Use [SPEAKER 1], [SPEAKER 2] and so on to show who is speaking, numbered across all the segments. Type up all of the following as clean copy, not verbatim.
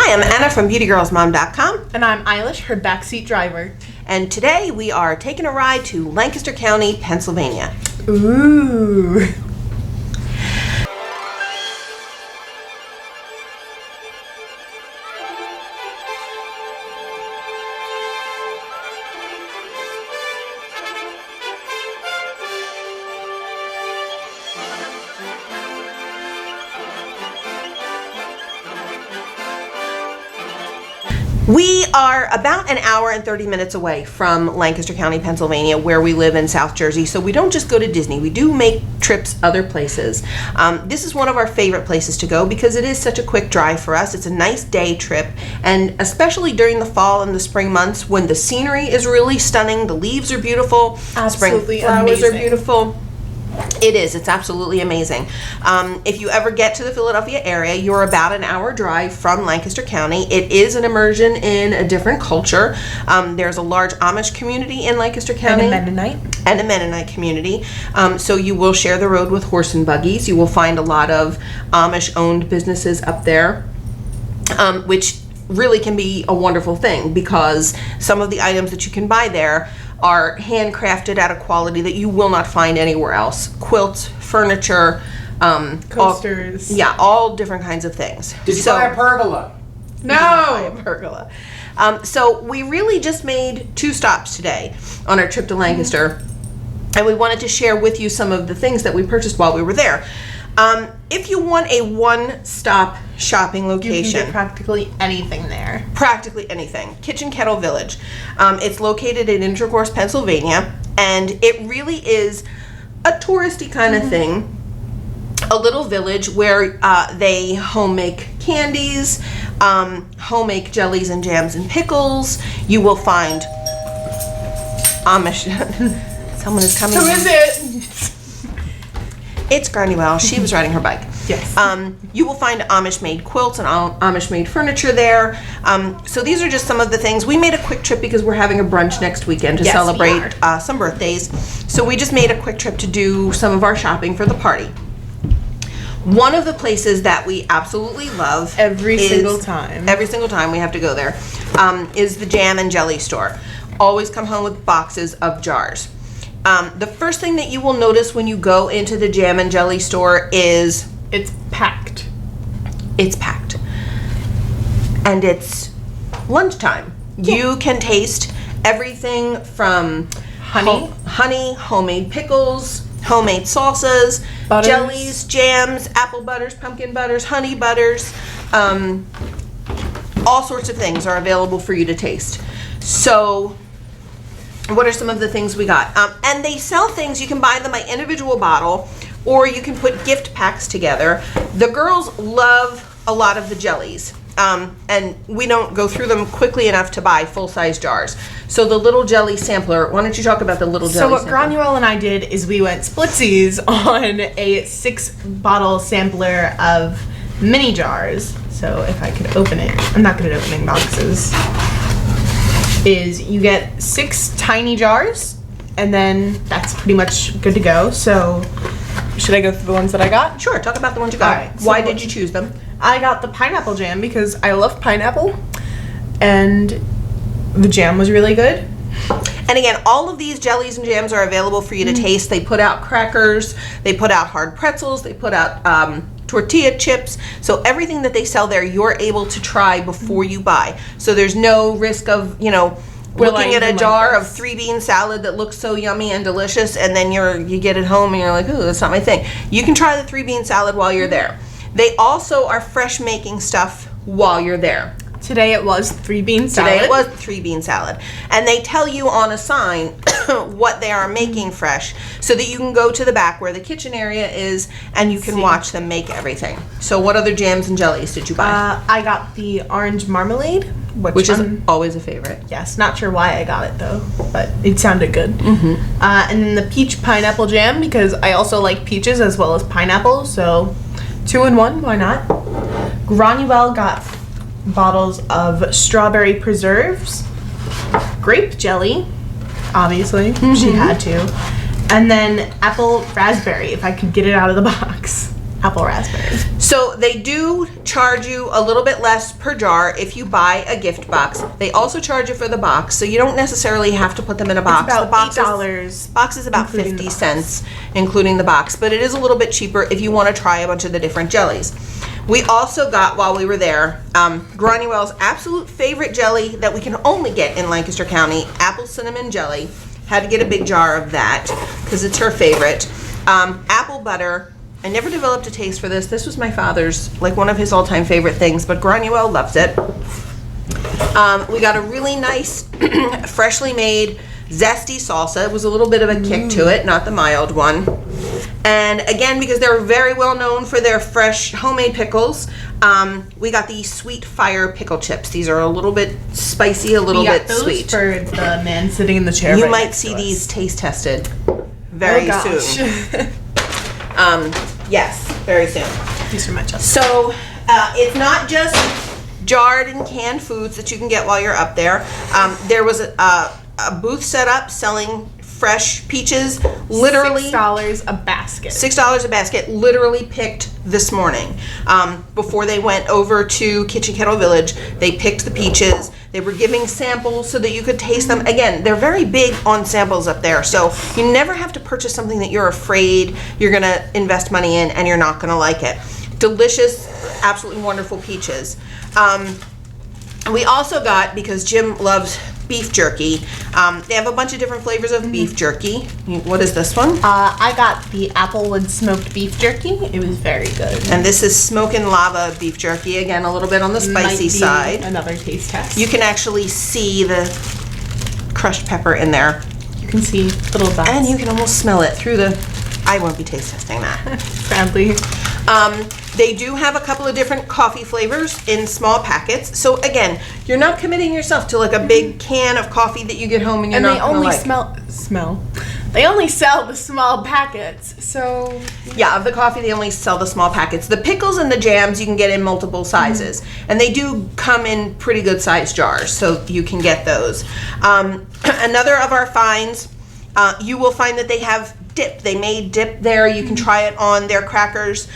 [SPEAKER 1] Hi, I'm Anna from Beautygirlsmom.com.
[SPEAKER 2] And I'm Eilish, her backseat driver.
[SPEAKER 1] And today we are taking a ride to Lancaster County, Pennsylvania.
[SPEAKER 2] Ooh.
[SPEAKER 1] We are about an hour and 30 minutes away from Lancaster County, Pennsylvania, where we live in South Jersey. So we don't just go to Disney. We do make trips other places. This is one of our favorite places to go because it is such a quick drive for us. It's a nice day trip, and especially during the fall and the spring months when the scenery is really stunning, the leaves are beautiful,
[SPEAKER 2] Absolutely
[SPEAKER 1] spring flowers
[SPEAKER 2] amazing.
[SPEAKER 1] are beautiful. It is. It's absolutely amazing. If you ever get to the Philadelphia area, you're about an hour drive from Lancaster County. It is an immersion in a different culture. There's a large Amish community in Lancaster County. And a Mennonite community. So you will share the road with horse and buggies. You will find a lot of Amish-owned businesses up there, which really can be a wonderful thing because some of the items that you can buy there are handcrafted at a quality that you will not find anywhere else. Quilts, furniture,
[SPEAKER 2] coasters.
[SPEAKER 1] All different kinds of things.
[SPEAKER 3] Did you buy a pergola?
[SPEAKER 2] No!
[SPEAKER 1] A pergola. So we really just made 2 stops today on our trip to Lancaster, and we wanted to share with you some of the things that we purchased while we were there. If you want a one-stop shopping location,
[SPEAKER 2] You can get practically anything there.
[SPEAKER 1] practically anything. Kitchen Kettle Village. It's located in Intercourse, Pennsylvania, and it really is a touristy kind of thing. A little village where they home make candies, home make jellies and jams and pickles. You will find Amish. Someone is coming.
[SPEAKER 2] Who is it?
[SPEAKER 1] It's Garnywell. She was riding her bike.
[SPEAKER 2] Yes.
[SPEAKER 1] You will find Amish-made quilts and Amish-made furniture there. So these are just some of the things. We made a quick trip because we're having a brunch next weekend to
[SPEAKER 2] Yes, we
[SPEAKER 1] celebrate some birthdays. So we just made a quick trip to do some of our shopping for the party. One of the places that we absolutely love
[SPEAKER 2] Every
[SPEAKER 1] is-
[SPEAKER 2] single time.
[SPEAKER 1] Every single time we have to go there, is the Jam and Jelly store. Always come home with boxes of jars. The first thing that you will notice when you go into the Jam and Jelly store is
[SPEAKER 2] It's packed.
[SPEAKER 1] it's packed. And it's lunchtime. You can taste everything from honey, homemade pickles, homemade salsas,
[SPEAKER 2] Butters.
[SPEAKER 1] jellies, jams, apple butters, pumpkin butters, honey butters. All sorts of things are available for you to taste. So what are some of the things we got? And they sell things, you can buy them by individual bottle, or you can put gift packs together. The girls love a lot of the jellies, and we don't go through them quickly enough to buy full-size jars. So the little jelly sampler, why don't you talk about the little jelly
[SPEAKER 2] So what
[SPEAKER 1] sampler?
[SPEAKER 2] Granuel and I did is we went splitsies on a 6-bottle sampler of mini jars. So if I could open it, I'm not good at opening boxes. Is you get 6 tiny jars, and then that's pretty much good to go. So should I go through the ones that I got?
[SPEAKER 1] Sure, talk about the ones you got.
[SPEAKER 2] Alright, so
[SPEAKER 1] Why did you choose them?
[SPEAKER 2] I got the pineapple jam because I love pineapple, and the jam was really good.
[SPEAKER 1] And again, all of these jellies and jams are available for you to taste. They put out crackers, they put out hard pretzels, they put out tortilla chips. So everything that they sell there, you're able to try before you buy. So there's no risk of, looking at a jar of 3-bean salad that looks so yummy and delicious, and then you get it home and you're like, ooh, that's not my thing. You can try the 3-bean salad while you're there. They also are fresh making stuff while you're there.
[SPEAKER 2] Today it was 3-bean salad.
[SPEAKER 1] Today it was 3-bean salad. And they tell you on a sign what they are making fresh so that you can go to the back where the kitchen area is and you can watch them make everything. So what other jams and jellies did you buy?
[SPEAKER 2] I got the orange marmalade,
[SPEAKER 1] Which is always a favorite.
[SPEAKER 2] yes, not sure why I got it though, but it sounded good. And then the peach pineapple jam because I also like peaches as well as pineapple, so 2 in 1, why not? Granuel got bottles of strawberry preserves, grape jelly, obviously, she had to, and then apple raspberry if I could get it out of the box. apple raspberry.
[SPEAKER 1] So they do charge you a little bit less per jar if you buy a gift box. They also charge you for the box, so you don't necessarily have to put them in a box.
[SPEAKER 2] It's about
[SPEAKER 1] the box is about 50 cents, including the box, but it is a little bit cheaper if you want to try a bunch of the different jellies. We also got, while we were there, Granuel's absolute favorite jelly that we can only get in Lancaster County, apple cinnamon jelly. Had to get a big jar of that because it's her favorite. Apple butter. I never developed a taste for this. This was my father's, like one of his all-time favorite things, but Granuel loves it. We got a really nice, freshly made, zesty salsa. It was a little bit of a kick to it, not the mild one. And again, because they're very well known for their fresh homemade pickles, we got the sweet fire pickle chips. These are a little bit spicy, a little bit sweet.
[SPEAKER 2] For the man sitting in the chair.
[SPEAKER 1] You might see these taste tested very soon. Yes, very soon.
[SPEAKER 2] These are my chips.
[SPEAKER 1] So it's not just jarred and canned foods that you can get while you're up there. There was a booth set up selling fresh peaches, literally
[SPEAKER 2] $6 a basket.
[SPEAKER 1] $6 a basket, literally picked this morning. Before they went over to Kitchen Kettle Village, they picked the peaches. They were giving samples so that you could taste them. Again, they're very big on samples up there, so you never have to purchase something that you're afraid you're gonna invest money in and you're not gonna like it. Delicious, absolutely wonderful peaches. We also got, because Jim loves beef jerky, they have a bunch of different flavors of beef jerky. What is this one?
[SPEAKER 2] I got the applewood smoked beef jerky. It was very good.
[SPEAKER 1] And this is smoke and lava beef jerky. Again, a little bit on the spicy side.
[SPEAKER 2] Another taste test.
[SPEAKER 1] You can actually see the crushed pepper in there.
[SPEAKER 2] You can see little dots.
[SPEAKER 1] And you can almost smell it through the... I won't be taste testing that.
[SPEAKER 2] Sadly.
[SPEAKER 1] They do have a couple of different coffee flavors in small packets. So again, you're not committing yourself to like a big can of coffee that you get home and you're not gonna like.
[SPEAKER 2] And they only smell. They only sell the small packets. So
[SPEAKER 1] yeah, of the coffee they only sell the small packets. The pickles and the jams you can get in multiple sizes, and they do come in pretty good sized jars, so you can get those. Another of our finds, you will find that they have dip. They made dip there. You can try it on their crackers.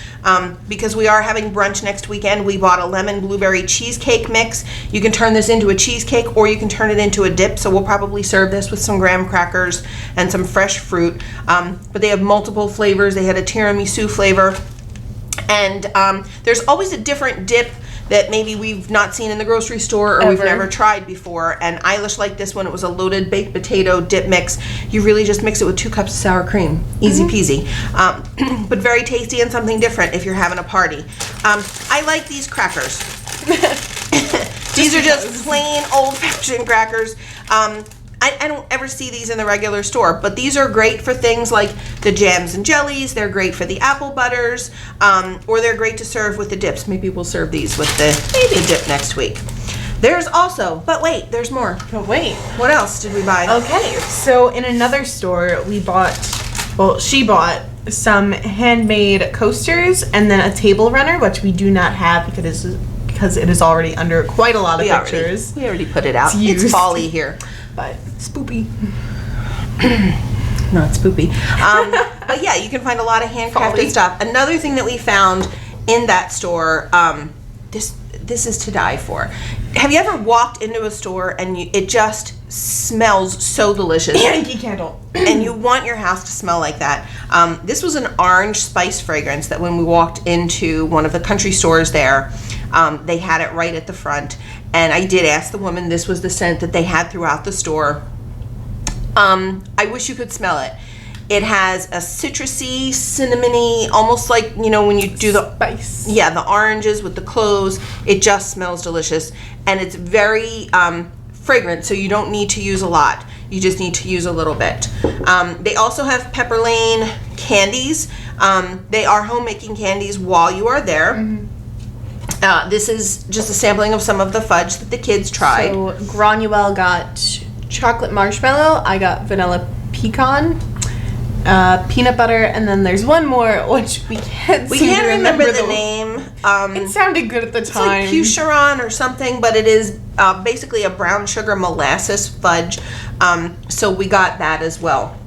[SPEAKER 1] Because we are having brunch next weekend, we bought a lemon blueberry cheesecake mix. You can turn this into a cheesecake or you can turn it into a dip. So we'll probably serve this with some graham crackers and some fresh fruit. But they have multiple flavors. They had a tiramisu flavor. And there's always a different dip that maybe we've not seen in the grocery store or we've never tried before. And Eilish liked this one. It was a loaded baked potato dip mix. You really just mix it with 2 cups of sour cream. Easy peasy. But very tasty and something different if you're having a party. I like these crackers. These are just plain old-fashioned crackers. I don't ever see these in the regular store, but these are great for things like the jams and jellies. They're great for the apple butters, or they're great to serve with the dips. Maybe we'll serve these with the dip next week. There's also, but wait, there's more.
[SPEAKER 2] But wait.
[SPEAKER 1] What else did we buy?
[SPEAKER 2] Okay, so in another store we bought, she bought some handmade coasters and then a table runner, which we do not have because it is already under quite a lot of pictures.
[SPEAKER 1] We already put it out. It's folly here.
[SPEAKER 2] But spoopy.
[SPEAKER 1] Not spoopy. But yeah, you can find a lot of handcrafted stuff. Another thing that we found in that store, this is to die for. Have you ever walked into a store and it just smells so delicious?
[SPEAKER 2] Yankee Candle.
[SPEAKER 1] And you want your house to smell like that. This was an orange spice fragrance that when we walked into one of the country stores there, they had it right at the front. And I did ask the woman, this was the scent that they had throughout the store. I wish you could smell it. It has a citrusy, cinnamony, almost like, you know, when you do the
[SPEAKER 2] spice. Yeah,
[SPEAKER 1] the oranges with the cloves. It just smells delicious. And it's very fragrant, so you don't need to use a lot. You just need to use a little bit. They also have Pepper Lane candies. They are homemaking candies while you are there. This is just a sampling of some of the fudge that the kids tried.
[SPEAKER 2] So Granuel got chocolate marshmallow. I got vanilla pecan, peanut butter, and then there's one more which we can't
[SPEAKER 1] remember the name.
[SPEAKER 2] It sounded good at the time.
[SPEAKER 1] It's like Pucheron or something, but it is basically a brown sugar molasses fudge. So we got that as well.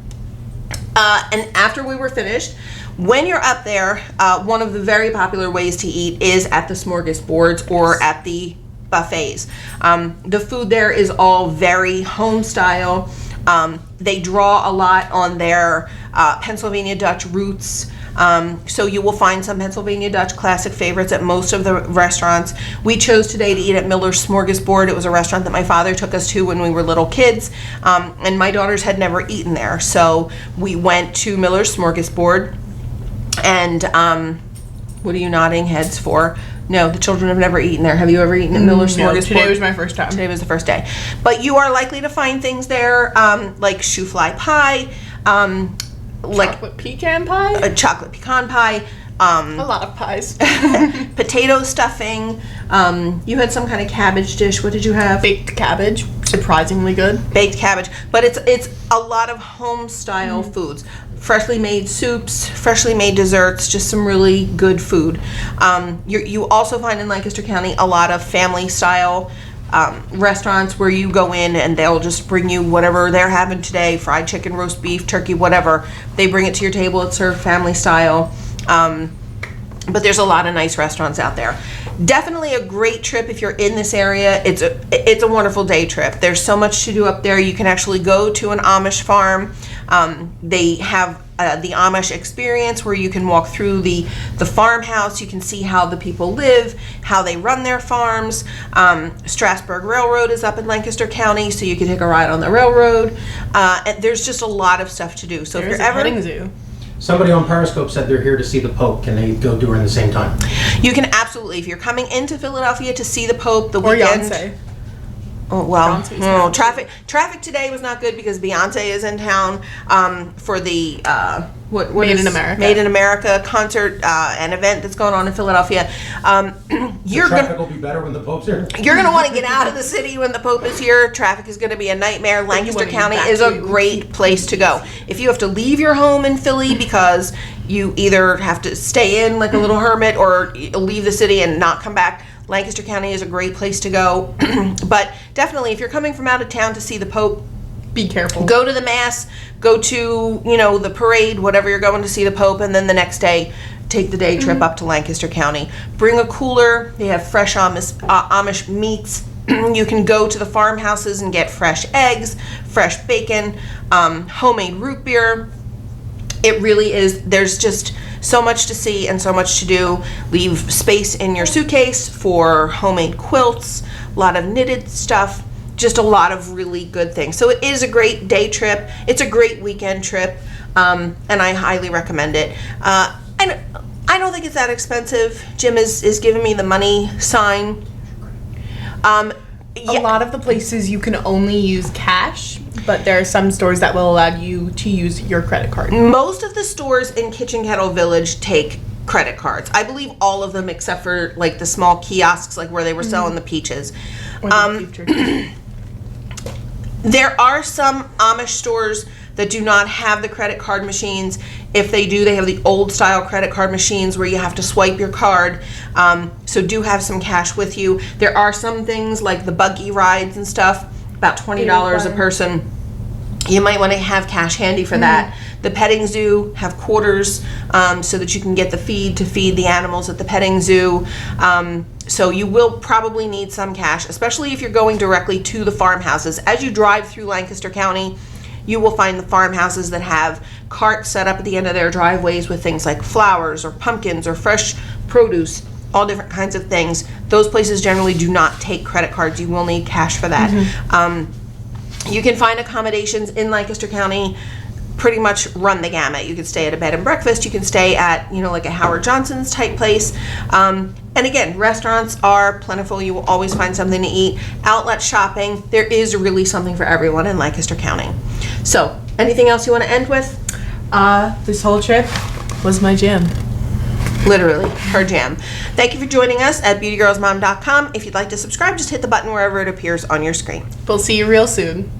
[SPEAKER 1] And after we were finished, When you're up there, one of the very popular ways to eat is at the smorgasbords or at the buffets. The food there is all very home style. They draw a lot on their Pennsylvania Dutch roots. So you will find some Pennsylvania Dutch classic favorites at most of the restaurants. We chose today to eat at Miller's Smorgasbord. It was a restaurant that my father took us to when we were little kids, and my daughters had never eaten there. So we went to Miller's Smorgasbord, and what are you nodding heads for? No, the children have never eaten there. Have you ever eaten at Miller's
[SPEAKER 2] No,
[SPEAKER 1] Smorgasbord?
[SPEAKER 2] today was my first time.
[SPEAKER 1] Today was the first day. But you are likely to find things there like shoe fly pie, like
[SPEAKER 2] Chocolate pecan pie?
[SPEAKER 1] a chocolate pecan pie,
[SPEAKER 2] A lot of pies.
[SPEAKER 1] potato stuffing. You had some kind of cabbage dish. What did you have?
[SPEAKER 2] Baked cabbage, surprisingly good.
[SPEAKER 1] Baked cabbage. But it's a lot of home style foods. Freshly made soups, freshly made desserts, just some really good food. You also find in Lancaster County a lot of family style restaurants where you go in and they'll just bring you whatever they're having today, fried chicken, roast beef, turkey, whatever. They bring it to your table. It's served family style. But there's a lot of nice restaurants out there. Definitely a great trip if you're in this area. It's a wonderful day trip. There's so much to do up there. You can actually go to an Amish farm. They have the Amish experience where you can walk through the farmhouse. You can see how the people live, how they run their farms. Strasburg Railroad is up in Lancaster County, so you can take a ride on the railroad. And there's just a lot of stuff to do. So
[SPEAKER 2] There's
[SPEAKER 1] if you're
[SPEAKER 2] a
[SPEAKER 1] ever
[SPEAKER 2] petting zoo.
[SPEAKER 3] Somebody on Periscope said they're here to see the Pope. Can they go during the same time?
[SPEAKER 1] You can absolutely, if you're coming into Philadelphia to see the Pope the
[SPEAKER 2] Or
[SPEAKER 1] weekend.
[SPEAKER 2] Beyonce.
[SPEAKER 1] Oh, well,
[SPEAKER 2] Beyonce's
[SPEAKER 1] no,
[SPEAKER 2] town.
[SPEAKER 1] traffic today was not good because Beyonce is in town for the what
[SPEAKER 2] Made
[SPEAKER 1] is
[SPEAKER 2] in America.
[SPEAKER 1] Made in America concert an event that's going on in Philadelphia. You're
[SPEAKER 3] The traffic
[SPEAKER 1] gonna
[SPEAKER 3] will be better when the Pope's here.
[SPEAKER 1] you're gonna want to get out of the city when the Pope is here. Traffic is going to be a nightmare. Lancaster
[SPEAKER 2] wanna get
[SPEAKER 1] County
[SPEAKER 2] back
[SPEAKER 1] is a
[SPEAKER 2] to-
[SPEAKER 1] great place to go. If you have to leave your home in Philly because you either have to stay in like a little hermit or leave the city and not come back, Lancaster County is a great place to go. But definitely, if you're coming from out of town to see the Pope,
[SPEAKER 2] Be careful.
[SPEAKER 1] go to the mass, go to, the parade, whatever you're going to see the Pope, and then the next day, take the day trip up to Lancaster County. Bring a cooler. They have fresh Amish meats. You can go to the farmhouses and get fresh eggs, fresh bacon, homemade root beer. It really is, there's just so much to see and so much to do. Leave space in your suitcase for homemade quilts, a lot of knitted stuff, just a lot of really good things. So it is a great day trip. It's a great weekend trip, and I highly recommend it. And I don't think it's that expensive. Jim is giving me the money sign.
[SPEAKER 2] A lot of the places you can only use cash, but there are some stores that will allow you to use your credit card.
[SPEAKER 1] Most of the stores in Kitchen Kettle Village take credit cards. I believe all of them except for like the small kiosks, like where they were selling the peaches.
[SPEAKER 2] Or the beef jerky.
[SPEAKER 1] There are some Amish stores that do not have the credit card machines. If they do, they have the old style credit card machines where you have to swipe your card. So do have some cash with you. There are some things like the buggy rides and stuff, about $20 a person. You might want to have cash handy for that. The petting zoo have quarters so that you can get the feed to feed the animals at the petting zoo. So you will probably need some cash, especially if you're going directly to the farmhouses. As you drive through Lancaster County, you will find the farmhouses that have carts set up at the end of their driveways with things like flowers or pumpkins or fresh produce, all different kinds of things. Those places generally do not take credit cards. You will need cash for that. You can find accommodations in Lancaster County, pretty much run the gamut. You can stay at a bed and breakfast. You can stay at, like a Howard Johnson's type place. And again, restaurants are plentiful. You will always find something to eat. Outlet shopping, there is really something for everyone in Lancaster County. So, anything else you want to end with?
[SPEAKER 2] This whole trip was my jam.
[SPEAKER 1] Literally, her jam. Thank you for joining us at Beautygirlsmom.com. If you'd like to subscribe, just hit the button wherever it appears on your screen.
[SPEAKER 2] We'll see you real soon.